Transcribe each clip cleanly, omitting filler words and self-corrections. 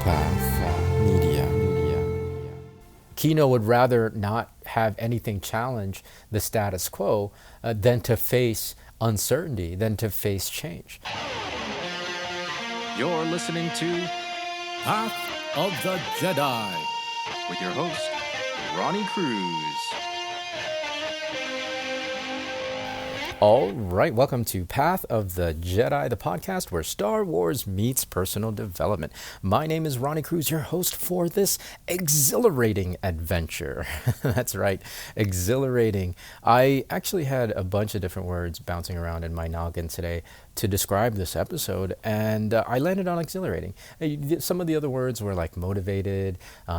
Media. Kino would rather not have anything challenge the status quo than to face uncertainty, than to face change. You're listening to Path of the Jedi with your host, Ronnie Cruz. All right, welcome to Path of the Jedi, the podcast where Star Wars meets personal development. My name is Ronnie Cruz, your host for this exhilarating adventure. That's right, exhilarating. I actually had a bunch of different words bouncing around in my noggin today to describe this episode, and I landed on exhilarating. Some of the other words were like motivated,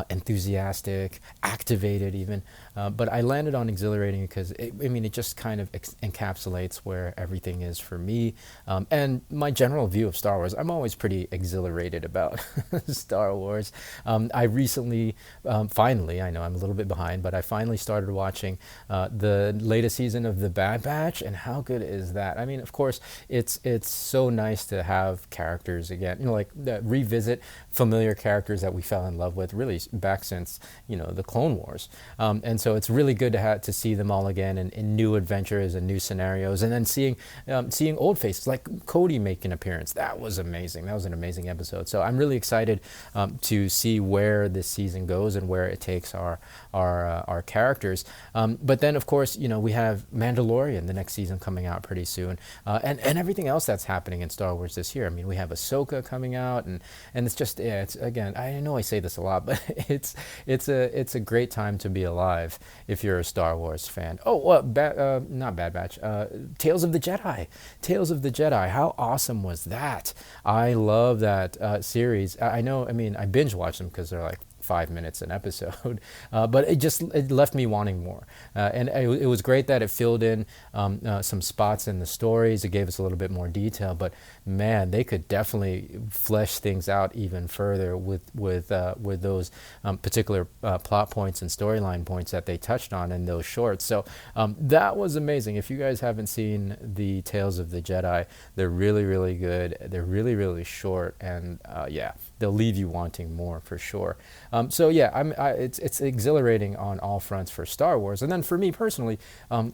enthusiastic, activated even, but I landed on exhilarating because it just kind of encapsulates where everything is for me, and my general view of Star Wars. I'm always pretty exhilarated about Star Wars. I recently, finally, I know I'm a little bit behind, but I finally started watching the latest season of The Bad Batch, and how good is that? I mean, of course, it's so nice to have characters again, revisit familiar characters that we fell in love with really back since, the Clone Wars. And so it's really good to see them all again in new adventures and new scenarios. And then seeing old faces like Cody make an appearance. That was amazing. That was an amazing episode. So I'm really excited to see where this season goes and where it takes our characters. But then, of course, we have Mandalorian, the next season coming out pretty soon. And everything else that's happening in Star Wars this year. I mean, we have Ahsoka coming out, and it's just, it's again, I know I say this a lot, but it's a great time to be alive if you're a Star Wars fan. Oh, well, not Bad Batch, Tales of the Jedi. Tales of the Jedi. How awesome was that? I love that series. I binge watch them because they're like 5 minutes an episode, but it left me wanting more, and it was great that it filled in some spots in the stories. It gave us a little bit more detail, but man, they could definitely flesh things out even further with those particular plot points and storyline points that they touched on in those shorts. So that was amazing. If you guys haven't seen the Tales of the Jedi, they're really, really good. They're really, really short, and they'll leave you wanting more for sure. It's exhilarating on all fronts for Star Wars, and then for me personally, I'm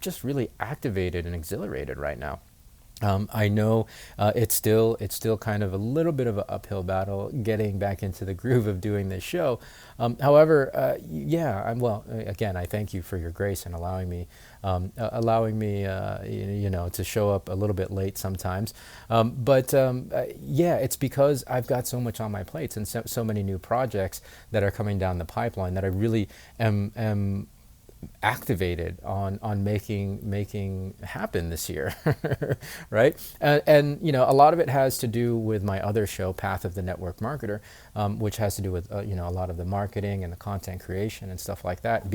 just really activated and exhilarated right now. I know it's still kind of a little bit of an uphill battle getting back into the groove of doing this show. However, again, I thank you for your grace and allowing me to show up a little bit late sometimes. It's because I've got so much on my plates and so many new projects that are coming down the pipeline that I really am activated on making happen this year. Right? And a lot of it has to do with my other show, Path of the Network Marketer, which has to do with a lot of the marketing and the content creation and stuff like that,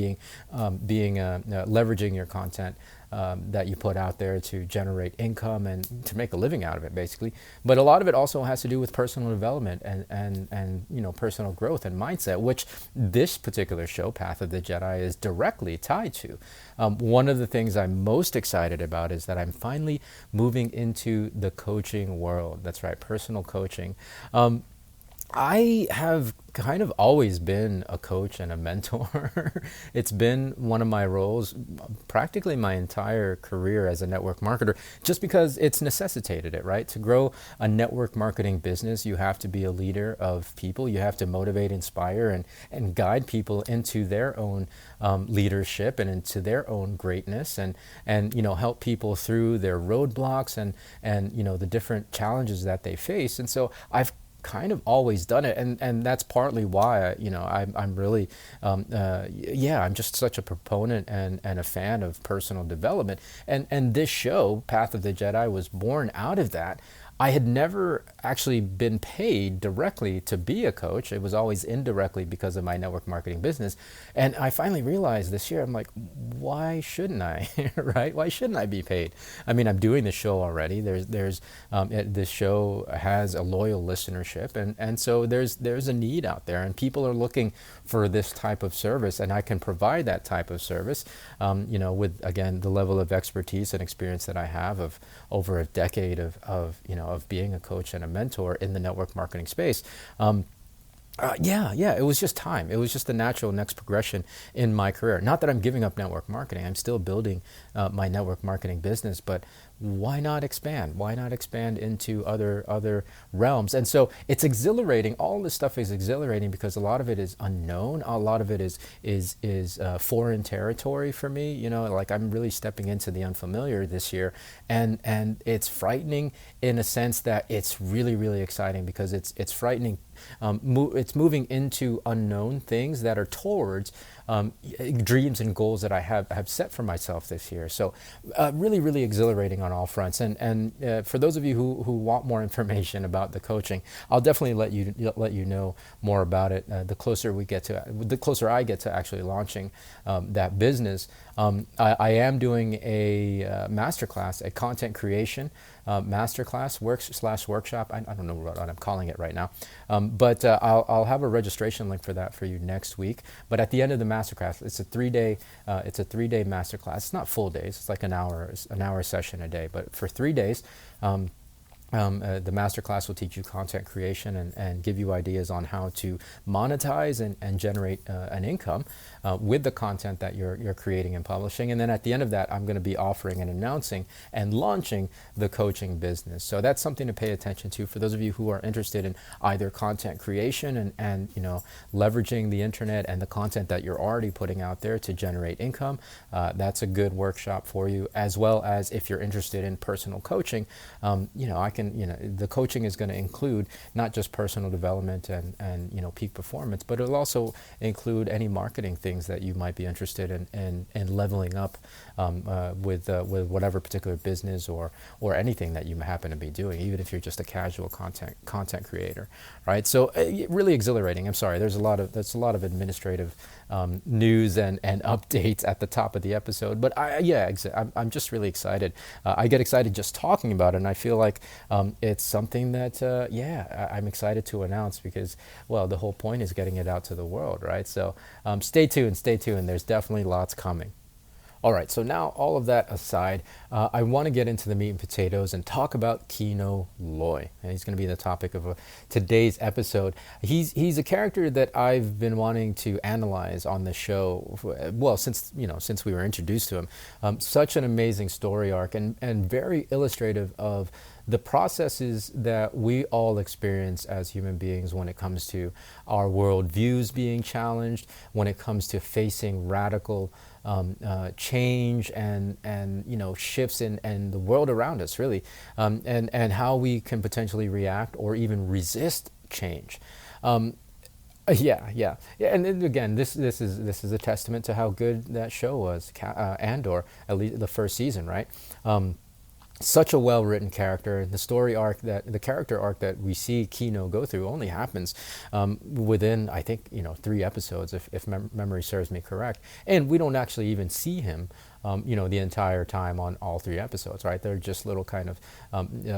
leveraging your content that you put out there to generate income and to make a living out of it, basically. But a lot of it also has to do with personal development and personal growth and mindset, which this particular show, Path of the Jedi, is directly tied to. One of the things I'm most excited about is that I'm finally moving into the coaching world. That's right, personal coaching. I have kind of always been a coach and a mentor. It's been one of my roles practically my entire career as a network marketer, just because it's necessitated it, right? To grow a network marketing business, you have to be a leader of people. You have to motivate, inspire, and guide people into their own leadership and into their own greatness, and help people through their roadblocks and the different challenges that they face. And so I've kind of always done it, and that's partly why I'm really I'm just such a proponent and a fan of personal development, and this show, Path of the Jedi, was born out of that. I had never actually been paid directly to be a coach. It was always indirectly because of my network marketing business. And I finally realized this year, I'm like, why shouldn't I, right? Why shouldn't I be paid? I mean, I'm doing the show already. This show has a loyal listenership. And so there's a need out there, and people are looking for this type of service, and I can provide that type of service, with, again, the level of expertise and experience that I have of over a decade of of being a coach and a mentor in the network marketing space. Yeah, it was just time. It was just the natural next progression in my career. Not that I'm giving up network marketing. I'm still building my network marketing business, but why not expand? Why not expand into other realms? And so it's exhilarating. All this stuff is exhilarating because a lot of it is unknown. A lot of it is foreign territory for me. You know, like I'm really stepping into the unfamiliar this year, and it's frightening in a sense that it's really really exciting because it's frightening. It's moving into unknown things that are towards dreams and goals that I have set for myself this year. So really, really exhilarating on all fronts. And for those of you who want more information about the coaching, I'll definitely let you know more about it. The closer I get to actually launching that business. I am doing a masterclass, a content creation masterclass workshop. I don't know what I'm calling it right now, but I'll have a registration link for that for you next week. But at the end of the masterclass, it's a 3-day masterclass. It's not full days. It's like an hour session a day. But for 3 days, the masterclass will teach you content creation and give you ideas on how to monetize and generate an income with the content that you're creating and publishing. And then at the end of that, I'm going to be offering and announcing and launching the coaching business. So that's something to pay attention to for those of you who are interested in either content creation and leveraging the internet and the content that you're already putting out there to generate income. That's a good workshop for you, as well as if you're interested in personal coaching. The coaching is going to include not just personal development and peak performance, but it'll also include any marketing things that you might be interested in leveling up with whatever particular business or anything that you happen to be doing, even if you're just a casual content creator, right? So really exhilarating. I'm sorry, there's a lot of administrative news and updates at the top of the episode, but I'm just really excited. I get excited just talking about it, and I feel like it's something that I'm excited to announce because, well, the whole point is getting it out to the world, right? So stay tuned. There's definitely lots coming. All right, so now all of that aside, I want to get into the meat and potatoes and talk about Kino Loy. And he's going to be the topic of today's episode. He's a character that I've been wanting to analyze on the show, since we were introduced to him. Such an amazing story arc and very illustrative of the processes that we all experience as human beings when it comes to our worldviews being challenged, when it comes to facing radical change and shifts in the world around us, really, and how we can potentially react or even resist change. And then again, this is a testament to how good that show was, Andor, at least the first season, right? Such a well-written character. The character arc that we see Kino go through only happens within, I think, 3 episodes, if memory serves me correct. And we don't actually even see him, the entire time on all 3 episodes, right? They're just little kind of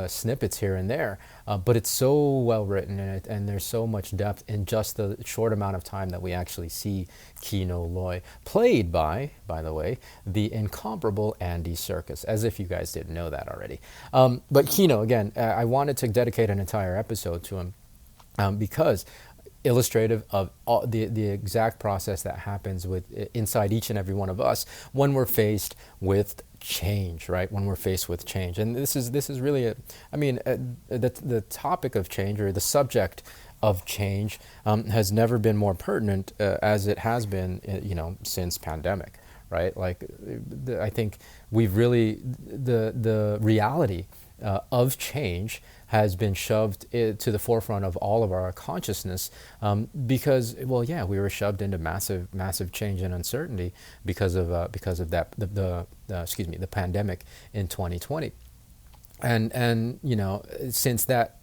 snippets here and there. But it's so well-written, and there's so much depth in just the short amount of time that we actually see Kino Loy, played by the way, the incomparable Andy Serkis, as if you guys didn't know that already. But Kino, again, I wanted to dedicate an entire episode to him because illustrative of all the exact process that happens inside each and every one of us when we're faced with change, right? When we're faced with change. And this is really the topic of change, or the subject of change, has never been more pertinent as it has been since pandemic, right? Like I think we've really the reality of change has been shoved to the forefront of all of our consciousness because, we were shoved into massive change and uncertainty because of that the pandemic in 2020, and since that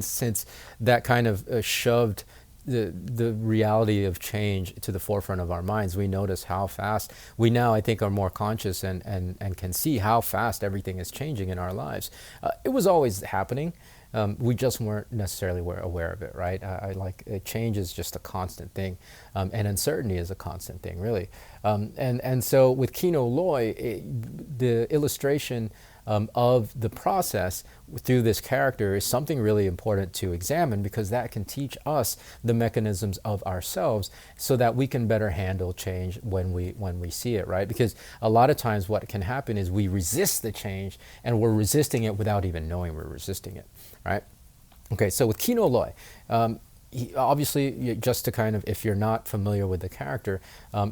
since that kind of shoved the reality of change to the forefront of our minds, we notice how fast we now, I think, are more conscious and can see how fast everything is changing in our lives. It was always happening. We just weren't necessarily aware of it, right? Change is just a constant thing, and uncertainty is a constant thing, really. And so with Kino Loy, the illustration of the process through this character is something really important to examine, because that can teach us the mechanisms of ourselves so that we can better handle change when we see it, right? Because a lot of times what can happen is we resist the change, and we're resisting it without even knowing we're resisting it, right? Okay, so with Kino Loy, obviously, just to kind of, if you're not familiar with the character,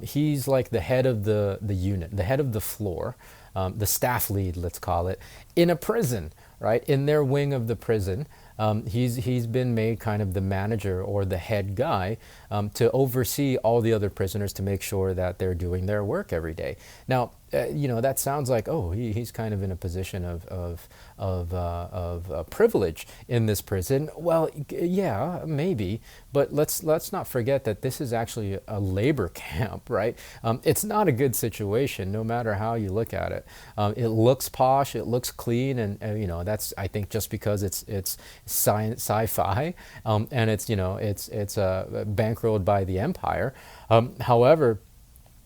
he's like the head of the unit, the head of the floor, the staff lead, let's call it, in a prison, right? In their wing of the prison. He's been made kind of the manager or the head guy to oversee all the other prisoners to make sure that they're doing their work every day. Now, that sounds like, oh, he's kind of in a position of privilege in this prison. Well, yeah, maybe, but let's not forget that this is actually a labor camp, right? It's not a good situation, no matter how you look at it. It looks posh, it looks clean, and that's, I think, just because it's sci-fi, and it's bankrolled by the empire. However,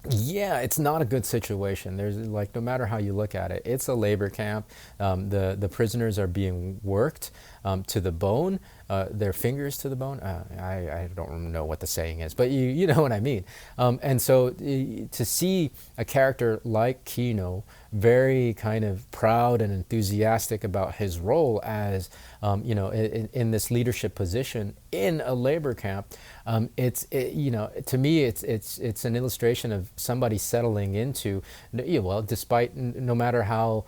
yeah, it's not a good situation. There's, like, no matter how you look at it, it's a labor camp. The prisoners are being worked to the bone, their fingers to the bone. I don't know what the saying is, but you know what I mean. And so to see a character like Kino, very kind of proud and enthusiastic about his role as in this leadership position in a labor camp, to me it's an illustration of somebody settling into, well, despite no matter how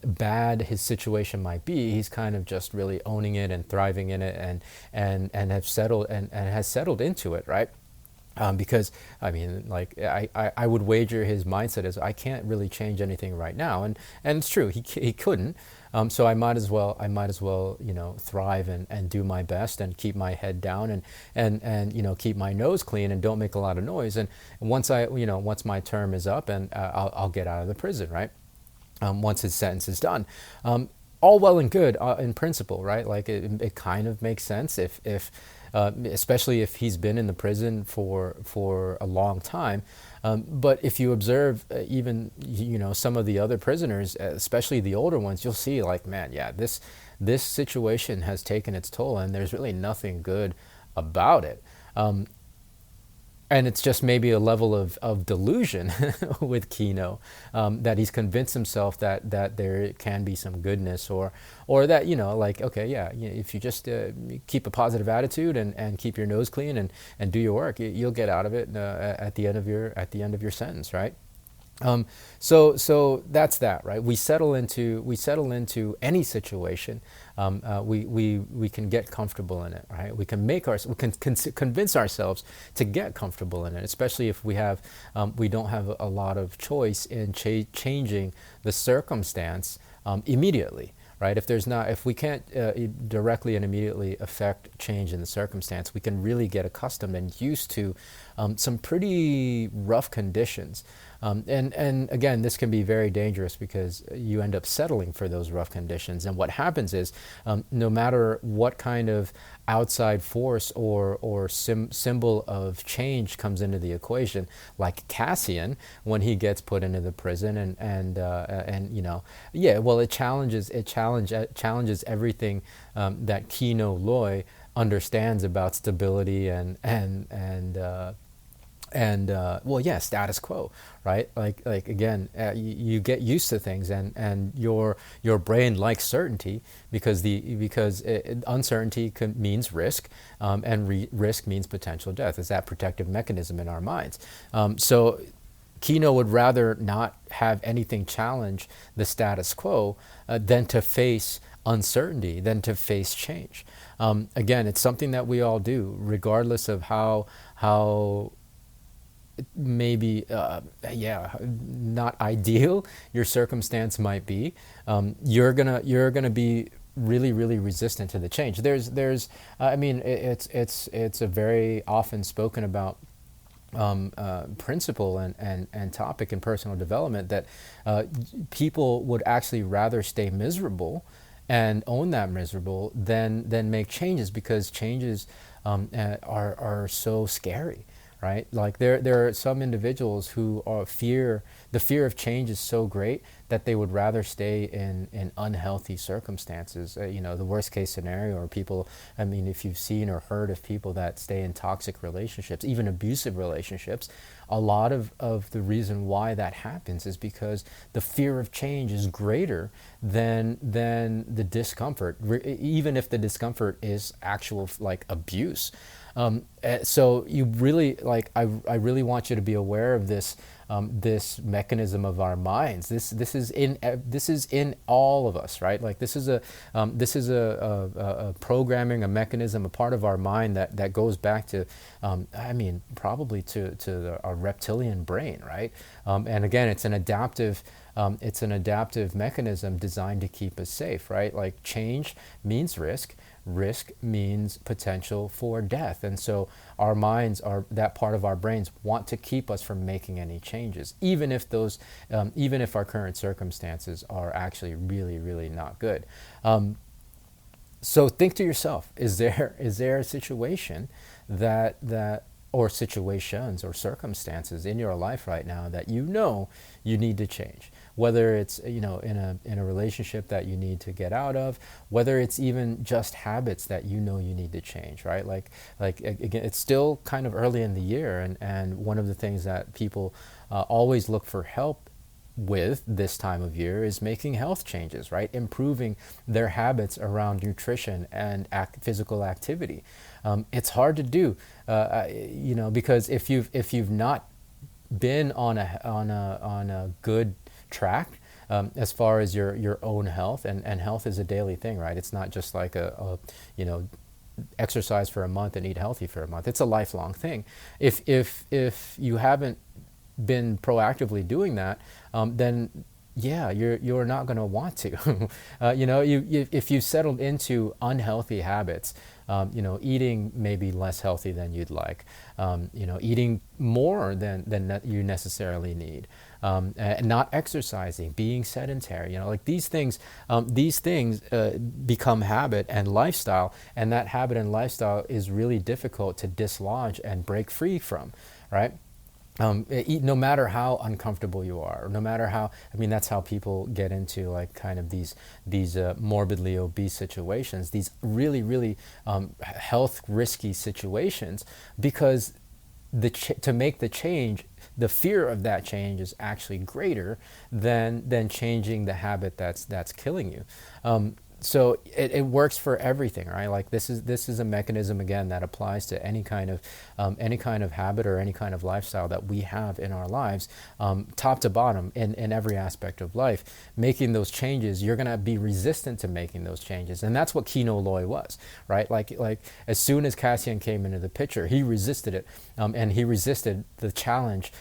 bad his situation might be, he's kind of just really owning it and thriving in it, and have settled and has settled into it, right? Because I mean, like, I would wager his mindset is, I can't really change anything right now, and it's true, he couldn't. So I might as well thrive and do my best and keep my head down and keep my nose clean and don't make a lot of noise. And once once my term is up, and I'll get out of the prison, right? Once his sentence is done. All well and good in principle, right? Like, it kind of makes sense if especially if he's been in the prison for a long time. But if you observe even some of the other prisoners, especially the older ones, you'll see, like, man, yeah, this situation has taken its toll, and there's really nothing good about it. And it's just maybe a level of delusion with Kino, that he's convinced himself that there can be some goodness, or that, like, okay, yeah, if you just keep a positive attitude and keep your nose clean and do your work, you'll get out of it at the end of your sentence, right? So that's that, right? We settle into any situation. We can get comfortable in it, right? We can convince ourselves to get comfortable in it, especially if we don't have a lot of choice in changing the circumstance immediately. Right? If we can't directly and immediately affect change in the circumstance, we can really get accustomed and used to some pretty rough conditions. And again, this can be very dangerous because you end up settling for those rough conditions. And what happens is, no matter what kind of outside force or symbol of change comes into the equation, like Cassian when he gets put into the prison, it challenges everything that Kino Loy understands about stability and status quo, right? Like again, you get used to things, and your brain likes certainty because uncertainty means risk, and risk means potential death. It's that protective mechanism in our minds. So Kino would rather not have anything challenge the status quo than to face uncertainty, than to face change. Again, it's something that we all do, regardless of how maybe not ideal your circumstance might be. You're gonna be really, really resistant to the change. It's a very often spoken about principle and topic in personal development that people would actually rather stay miserable and own that miserable than make changes, because changes are so scary. right? Like there are some individuals who are the fear of change is so great that they would rather stay in unhealthy circumstances. The worst case scenario are people, I mean, if you've seen or heard of people that stay in toxic relationships, even abusive relationships, a lot of the reason why that happens is because the fear of change is greater than the discomfort, even if the discomfort is actual like abuse. So you really I really want you to be aware of this mechanism of our minds. This is in all of us, right? Like this is a programming, a mechanism, a part of our mind that goes back to, I mean, probably to our reptilian brain, right? And again, it's an adaptive mechanism designed to keep us safe, right? Like change means risk. Risk means potential for death. And so our minds, that part of our brains, want to keep us from making any changes, even if our current circumstances are actually really, really not good. So think to yourself, is there a situation that or situations or circumstances in your life right now that you need to change? Whether it's in a relationship that you need to get out of, whether it's even just habits that you need to change, right? Like again, it's still kind of early in the year, and one of the things that people always look for help with this time of year is making health changes, right? Improving their habits around nutrition and physical activity. It's hard to do, because if you've not been on a good track as far as your own health, and health is a daily thing, right? It's not just like a exercise for a month and eat healthy for a month. It's a lifelong thing. If you haven't been proactively doing that, then yeah, you're not going to want to. If you settled into unhealthy habits, eating maybe less healthy than you'd like, eating more than you necessarily need, not exercising, being sedentary, like these things become habit and lifestyle, and that habit and lifestyle is really difficult to dislodge and break free from, right? No matter how uncomfortable you are, no matter how, I mean, that's how people get into like kind of these morbidly obese situations, these really, really health risky situations, because to make the change, the fear of that change is actually greater than changing the habit that's killing you. So it works for everything, right? Like this is a mechanism, again, that applies to any kind of habit or any kind of lifestyle that we have in our lives, top to bottom, in every aspect of life. Making those changes, you're going to be resistant to making those changes, and that's what Kino Loy was, right? Like as soon as Cassian came into the picture, he resisted it, and he resisted the challenge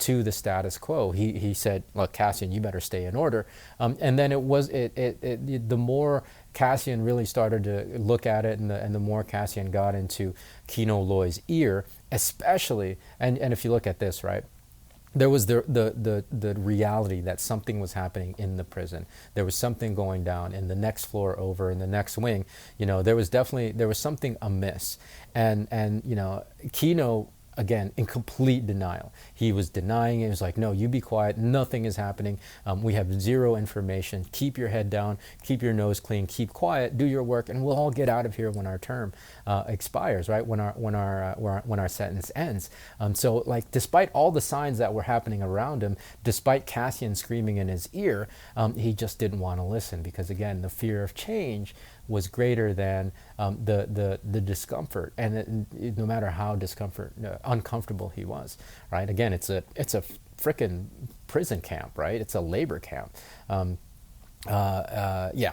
to the status quo. He said, "Look, Cassian, you better stay in order." And then the more Cassian really started to look at it, and the more Cassian got into Kino Loy's ear, especially, and if you look at this, right, there was the reality that something was happening in the prison. There was something going down in the next floor over, in the next wing. There was something amiss, and Kino, again, in complete denial. He was denying it. He was like, no, you be quiet. Nothing is happening. We have zero information. Keep your head down. Keep your nose clean. Keep quiet. Do your work, and we'll all get out of here when our term expires, right? When our sentence ends. So, like, despite all the signs that were happening around him, despite Cassian screaming in his ear, he just didn't want to listen, because, again, the fear of change was greater than the discomfort, and no matter how uncomfortable he was, right? Again, it's a frickin' prison camp, right? It's a labor camp. Yeah.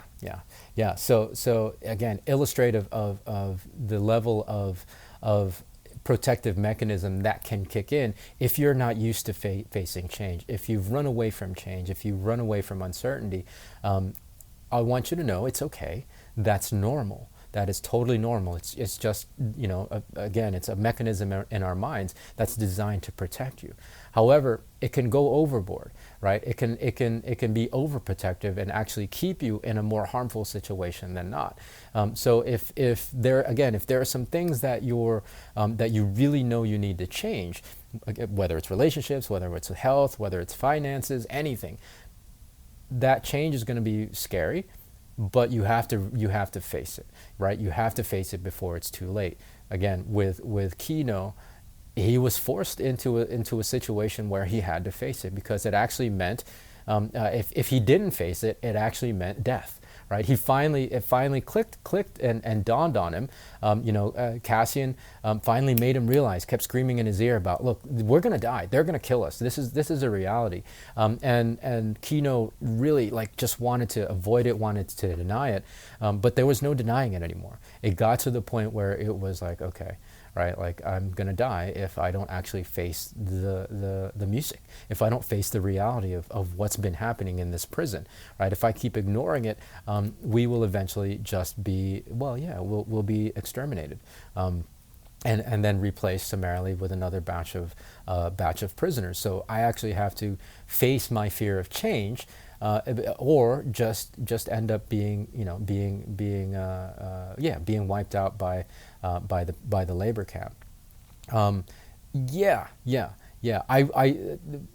So again, illustrative of the level of protective mechanism that can kick in if you're not used to facing change. If you've run away from change, if you run away from uncertainty, I want you to know it's okay. That's normal. that is totally normal. It's just, again, it's a mechanism in our minds that's designed to protect you. However, it can go overboard, right? It can be overprotective and actually keep you in a more harmful situation than not. So if there are some things that that you really know you need to change, whether it's relationships, whether it's health, whether it's finances, anything, that change is going to be scary, but you have to face it, right? You have to face it before it's too late. Again, with Kino, he was forced into a situation where he had to face it, because it actually meant, if he didn't face it, it actually meant death. Right? It finally clicked and dawned on him. Cassian finally made him realize, kept screaming in his ear about, look, we're going to die. They're going to kill us. This is a reality. And Kino really just wanted to avoid it, wanted to deny it. But there was no denying it anymore. It got to the point where it was like, okay, right? Like, I'm going to die if I don't actually face the music, if I don't face the reality of what's been happening in this prison, right? If I keep ignoring it, we will eventually just be, we'll be exterminated. And then replaced summarily with another batch of prisoners. So I actually have to face my fear of change, or just end up being wiped out by the labor camp.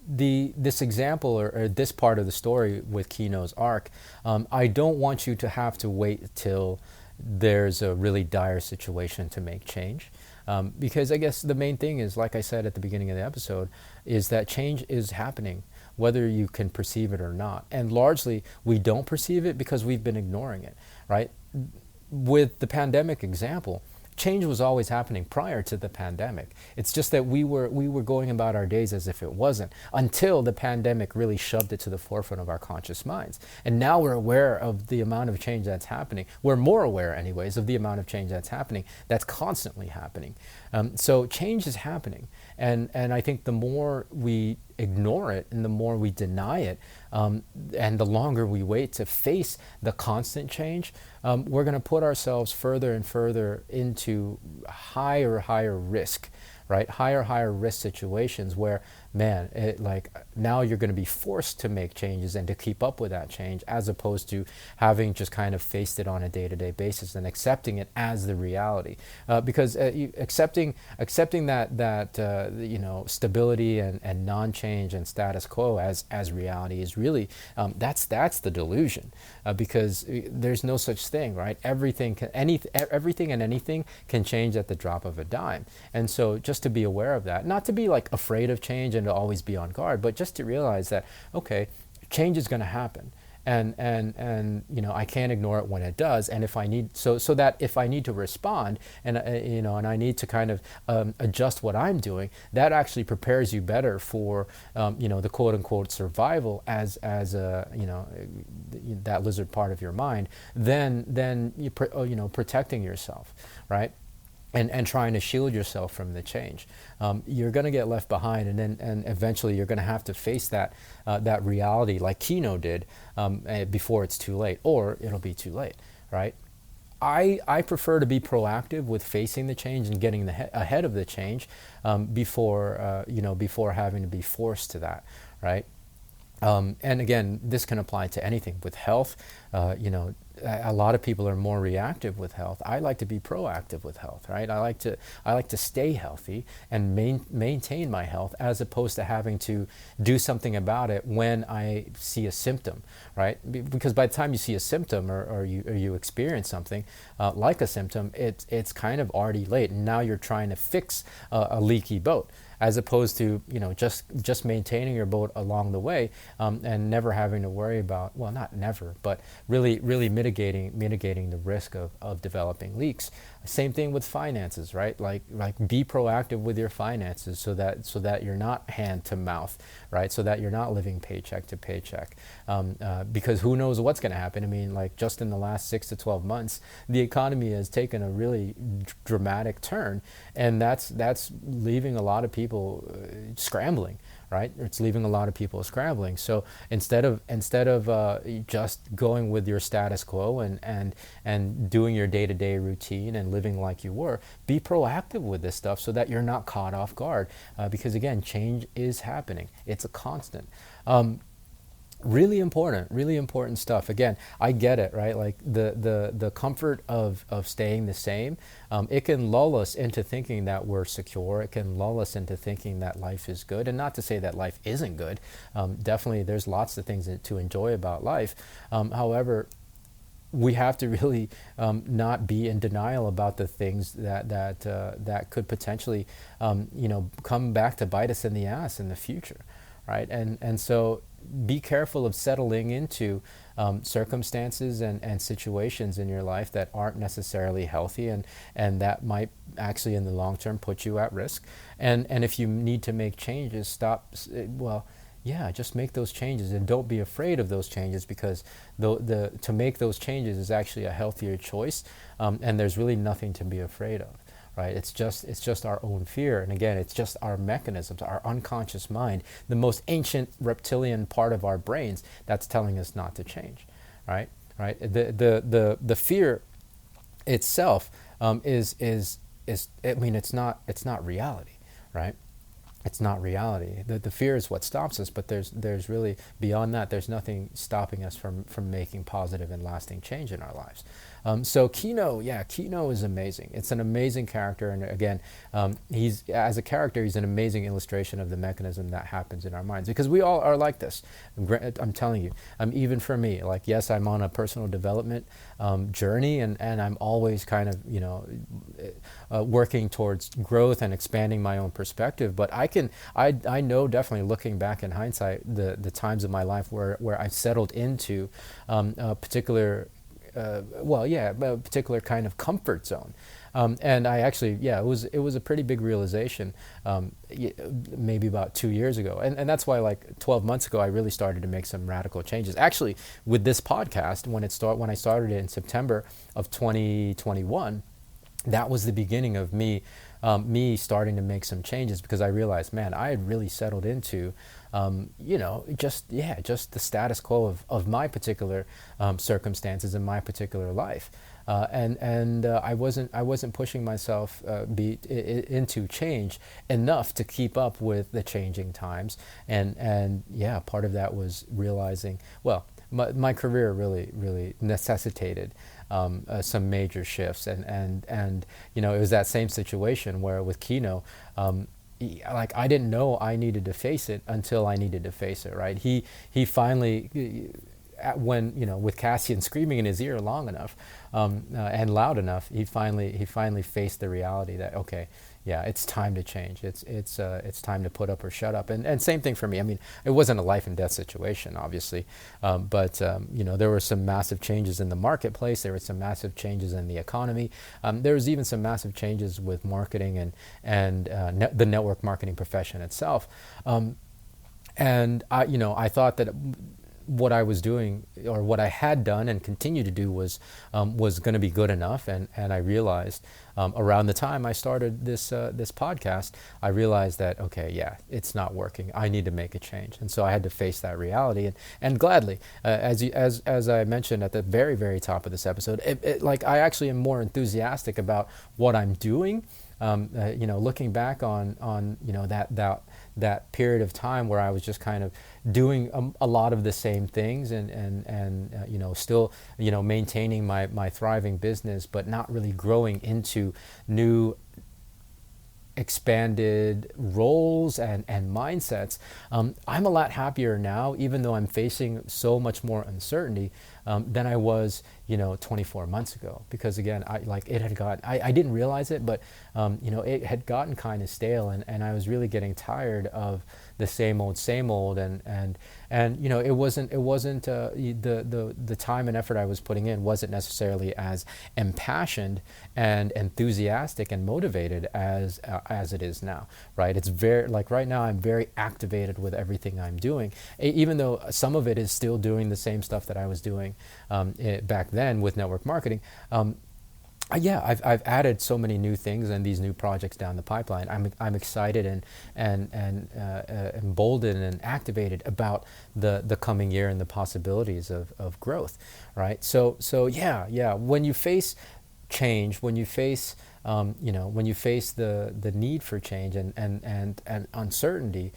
This example or this part of the story with Kino's arc, I don't want you to have to wait till there's a really dire situation to make change. Because I guess the main thing is, like I said at the beginning of the episode, is that change is happening, whether you can perceive it or not. And largely, we don't perceive it because we've been ignoring it, right? With the pandemic example, change was always happening prior to the pandemic. It's just that we were going about our days as if it wasn't, until the pandemic really shoved it to the forefront of our conscious minds. And now we're aware of the amount of change that's happening. We're more aware, anyways, of the amount of change that's happening, that's constantly happening. So change is happening. And I think the more we ignore it and the more we deny it, and the longer we wait to face the constant change, we're going to put ourselves further and further into higher risk, right? Higher risk situations where, man, now you're going to be forced to make changes and to keep up with that change, as opposed to having just kind of faced it on a day-to-day basis and accepting it as the reality. Because accepting that stability and non-change and status quo as reality is really, that's the delusion. Because there's no such thing, right? Everything and anything can change at the drop of a dime. And so just to be aware of that, not to be afraid of change and to always be on guard, but just to realize that, okay, change is going to happen. And I can't ignore it when it does. And if I need, so that if I need to respond and I need to kind of adjust what I'm doing, that actually prepares you better for the quote unquote survival as that lizard part of your mind, than protecting yourself, right? And trying to shield yourself from the change. You're going to get left behind, and eventually you're going to have to face that reality, like Kino did, before it's too late, or it'll be too late, right? I prefer to be proactive with facing the change and getting ahead of the change before having to be forced to that, right? And again, this can apply to anything. With health, a lot of people are more reactive with health. I like to be proactive with health, right? I like to stay healthy and maintain my health, as opposed to having to do something about it when I see a symptom, right? Because by the time you see a symptom or you experience something like a symptom, it's kind of already late, and now you're trying to fix a leaky boat, as opposed to just maintaining your boat along the way, and never having to worry about, well, not never, but really mitigating the risk of developing leaks. Same thing with finances, right? Like be proactive with your finances, so that you're not hand to mouth, right? So that you're not living paycheck to paycheck, because who knows what's going to happen. I mean, just in the last 6 to 12 months, the economy has taken a really dramatic turn, and that's leaving a lot of people scrambling, right? It's leaving a lot of people scrambling. So instead of just going with your status quo and doing your day-to-day routine and living like you were, be proactive with this stuff so that you're not caught off guard. Because again, change is happening. It's a constant. Really important stuff. Again, I get it, right? Like the comfort of staying the same, it can lull us into thinking that we're secure. It can lull us into thinking that life is good, and not to say that life isn't good. Definitely, there's lots of things to enjoy about life. However, we have to really not be in denial about the things that could potentially, come back to bite us in the ass in the future, right? And so be careful of settling into circumstances and situations in your life that aren't necessarily healthy, and that might actually in the long term put you at risk. And if you need to make changes, just make those changes, and don't be afraid of those changes, because to make those changes is actually a healthier choice, and there's really nothing to be afraid of. Right? It's just our own fear. And again, it's just our mechanisms, our unconscious mind, the most ancient reptilian part of our brains that's telling us not to change. Right? Right? The fear itself is it's not reality, right? It's not reality. The fear is what stops us, but there's really, beyond that, there's nothing stopping us from making positive and lasting change in our lives. So Kino is amazing. It's an amazing character, and again, he's an amazing illustration of the mechanism that happens in our minds, because we all are like this. I'm telling you, even for me, like, yes, I'm on a personal development journey, and I'm always kind of, working towards growth and expanding my own perspective. But I know definitely, looking back in hindsight, the times of my life where I've settled into a particular a particular kind of comfort zone. And I actually, it was a pretty big realization, maybe about 2 years ago. And that's why, like 12 months ago, I really started to make some radical changes. Actually, with this podcast, when I started it in September of 2021, that was the beginning of me starting to make some changes, because I realized, man, I had really settled into, just the status quo of my particular circumstances in my particular life, and I wasn't pushing myself into change enough to keep up with the changing times, and part of that was realizing, my career really necessitated some major shifts, and it was that same situation where with Kino, like, I didn't know I needed to face it until I needed to face it, right? He finally, with Cassian screaming in his ear long enough and loud enough, he finally faced the reality that, okay, it's time to change. It's time to put up or shut up. And same thing for me. I mean, it wasn't a life and death situation, obviously, but there were some massive changes in the marketplace. There were some massive changes in the economy. There was even some massive changes with marketing and the network marketing profession itself. And I thought that what I was doing, or what I had done and continue to do, was going to be good enough, and I realized around the time I started this podcast, I realized that, okay, it's not working. I need to make a change, and so I had to face that reality, and gladly, as I mentioned at the very, very top of this episode, I actually am more enthusiastic about what I'm doing. Looking back on that period of time where I was just kind of doing a lot of the same things, and still maintaining my thriving business, but not really growing into new expanded roles and mindsets. I'm a lot happier now, even though I'm facing so much more uncertainty than I was 24 months ago, because again, I didn't realize it, but it had gotten kind of stale, and I was really getting tired of the same old, and it wasn't the time and effort I was putting in wasn't necessarily as impassioned and enthusiastic and motivated as it is now, right? It's very, like, right now I'm very activated with everything I'm doing, even though some of it is still doing the same stuff that I was doing back then with network marketing. Yeah, I've added so many new things and these new projects down the pipeline. I'm excited and emboldened and activated about the coming year and the possibilities of growth, right? So yeah. When you face change, when you face when you face the need for change and uncertainty,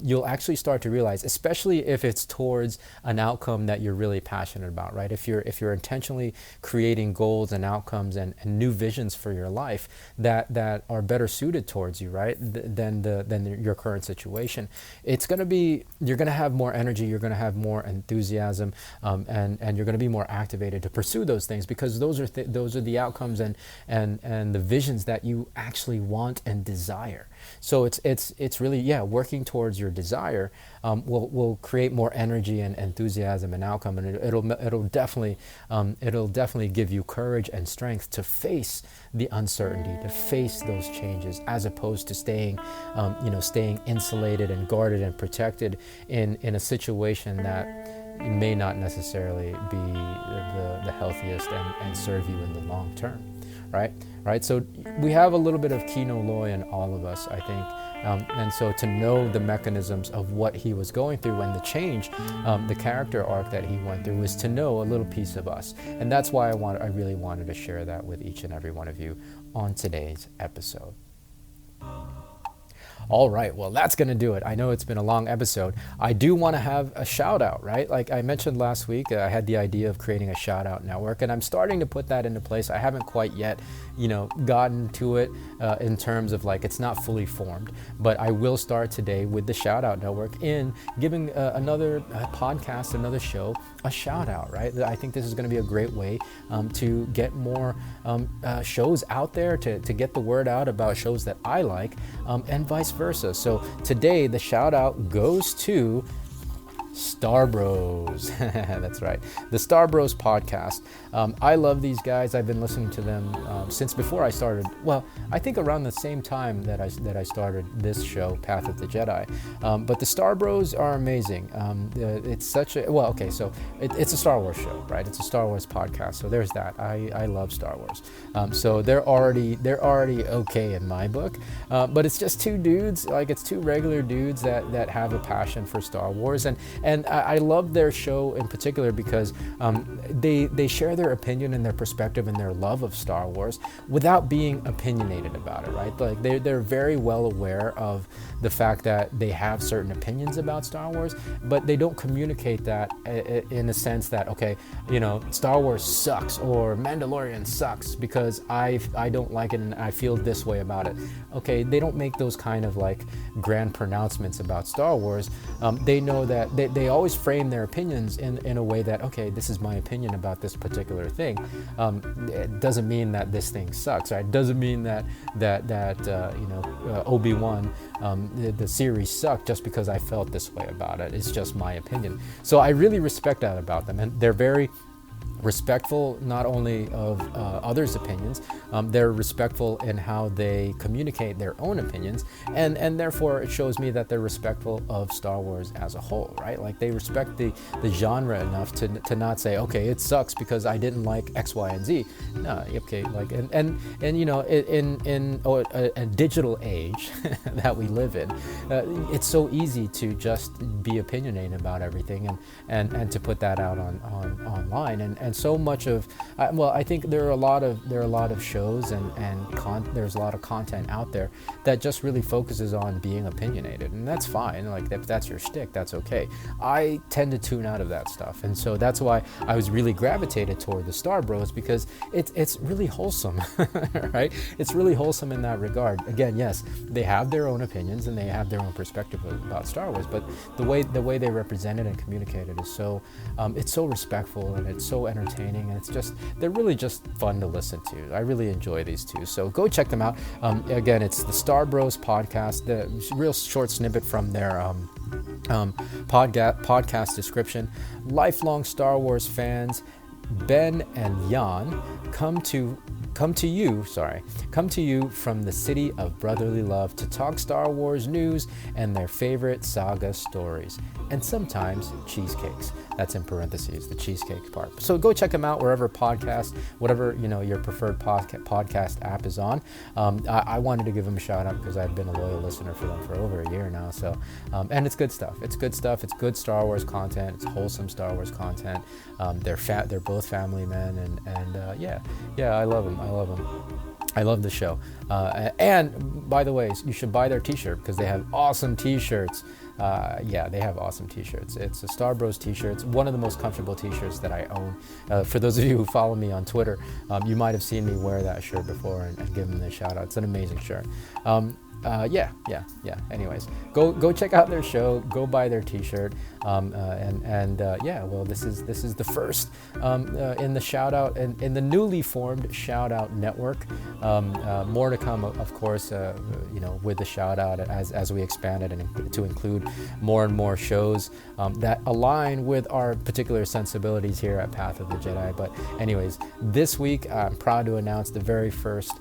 you'll actually start to realize, especially if it's towards an outcome that you're really passionate about, right? If you're intentionally creating goals and outcomes and new visions for your life that are better suited towards you, right, than your current situation, you're gonna have more energy, you're gonna have more enthusiasm, and you're gonna be more activated to pursue those things, because those are the outcomes and the visions that you actually want and desire. So it's really, yeah, working towards your desire will create more energy and enthusiasm and outcome, and it'll definitely give you courage and strength to face the uncertainty, to face those changes, as opposed to staying insulated and guarded and protected in a situation that may not necessarily be the healthiest and serve you in the long term. Right. So we have a little bit of Kino Loy in all of us, I think. And so to know the mechanisms of what he was going through and the change, the character arc that he went through, is to know a little piece of us. And that's why I really wanted to share that with each and every one of you on today's episode. All right, well, that's going to do it. I know it's been a long episode. I do want to have a shout out, right? Like I mentioned last week, I had the idea of creating a shout out network, and I'm starting to put that into place. I haven't quite yet, gotten to it in terms of like, it's not fully formed, but I will start today with the shout out network in giving another podcast, another show, a shout out, right? I think this is going to be a great way to get more shows out there, to get the word out about shows that I like, and vice versa. So today the shout out goes to Star Bros. That's right, the Star Bros podcast. I love these guys. I've been listening to them since before I started. Well, I think around the same time that I started this show, Path of the Jedi. But the Star Bros are amazing. It's such a so it's a Star Wars show, right? It's a Star Wars podcast. So there's that. I love Star Wars. So they're already okay in my book. But it's just two dudes, like it's two regular dudes that have a passion for Star Wars, and I love their show in particular because they share their opinion and their perspective and their love of Star Wars without being opinionated about it, right? Like they're very well aware of the fact that they have certain opinions about Star Wars, but they don't communicate that in a sense that, okay, Star Wars sucks or Mandalorian sucks because I don't like it and I feel this way about it. Okay, they don't make those kind of like grand pronouncements about Star Wars. They know that they always frame their opinions in a way that, okay, this is my opinion about this particular thing. It doesn't mean that this thing sucks, right? It doesn't mean that Obi-Wan, the series sucked just because I felt this way about it. It's just my opinion. So I really respect that about them, and they're very respectful not only of others' opinions, they're respectful in how they communicate their own opinions, and therefore it shows me that they're respectful of Star Wars as a whole, right? Like they respect the genre enough to not say, okay, it sucks because I didn't like X, Y, and Z. No, okay, like and in a digital age that we live in, it's so easy to just be opinionated about everything and to put that out on online, and so much of I think there are a lot of shows and there's a lot of content out there that just really focuses on being opinionated, and that's fine. Like if that's your shtick, that's okay. I tend to tune out of that stuff, and so that's why I was really gravitated toward the Star Bros, because it's really wholesome, right? It's really wholesome in that regard. Again, yes, they have their own opinions and they have their own perspective about Star Wars, but the way they represent it and communicate it is so it's so respectful and it's so entertaining, and they're really just fun to listen to. I really enjoy these two, so go check them out. Again, it's the Star Bros podcast. The real short snippet from their podcast description: lifelong Star Wars fans Ben and Jan come to come to you from the city of brotherly love to talk Star Wars news and their favorite saga stories, and sometimes cheesecakes. That's in parentheses, the cheesecake part. So go check them out wherever whatever your preferred podcast app is on. I wanted to give them a shout out because I've been a loyal listener for them for over a year now. So, and it's good stuff. It's good stuff. It's good Star Wars content. It's wholesome Star Wars content. They're both family men, and yeah, I love them. I love the show. And by the way, you should buy their t-shirt because they have awesome t-shirts. They have awesome t-shirts. It's a Star Bros t-shirt. It's one of the most comfortable t-shirts that I own. For those of you who follow me on Twitter, you might have seen me wear that shirt before and give them the shout out. It's an amazing shirt. Anyways, go check out their show. Go buy their t-shirt. This is the first in the shout out and in the newly formed shout out network. More to come, of course. With the shout out as we expand it and to include more and more shows that align with our particular sensibilities here at Path of the Jedi. But anyways, this week I'm proud to announce the very first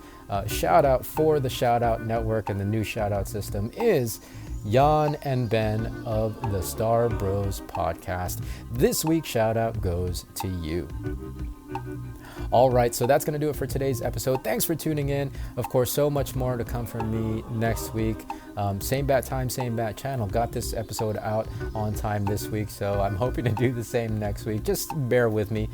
shout out for the shout out network, and the new shout out system is Jan and Ben of the Star Bros podcast. This week's shout out goes to you. All right, so that's going to do it for today's episode. Thanks for tuning in. Of course, so much more to come from me next week. Same bat time, same bat channel. Got this episode out on time this week, so I'm hoping to do the same next week. Just bear with me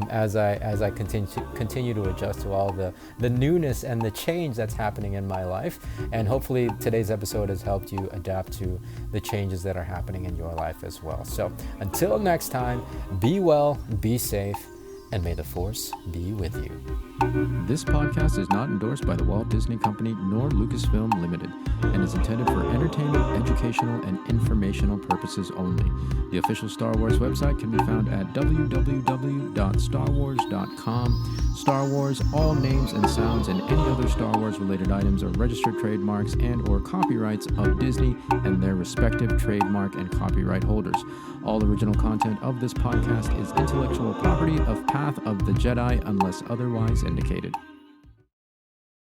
as I continue to adjust to all the newness and the change that's happening in my life. And hopefully today's episode has helped you adapt to the changes that are happening in your life as well. So until next time, be well, be safe, and may the Force be with you. This podcast is not endorsed by the Walt Disney Company nor Lucasfilm Limited and is intended for entertainment, educational, and informational purposes only. The official Star Wars website can be found at www.starwars.com. Star Wars, all names and sounds and any other Star Wars related items are registered trademarks and or copyrights of Disney and their respective trademark and copyright holders. All original content of this podcast is intellectual property of Path of the Jedi unless otherwise indicated.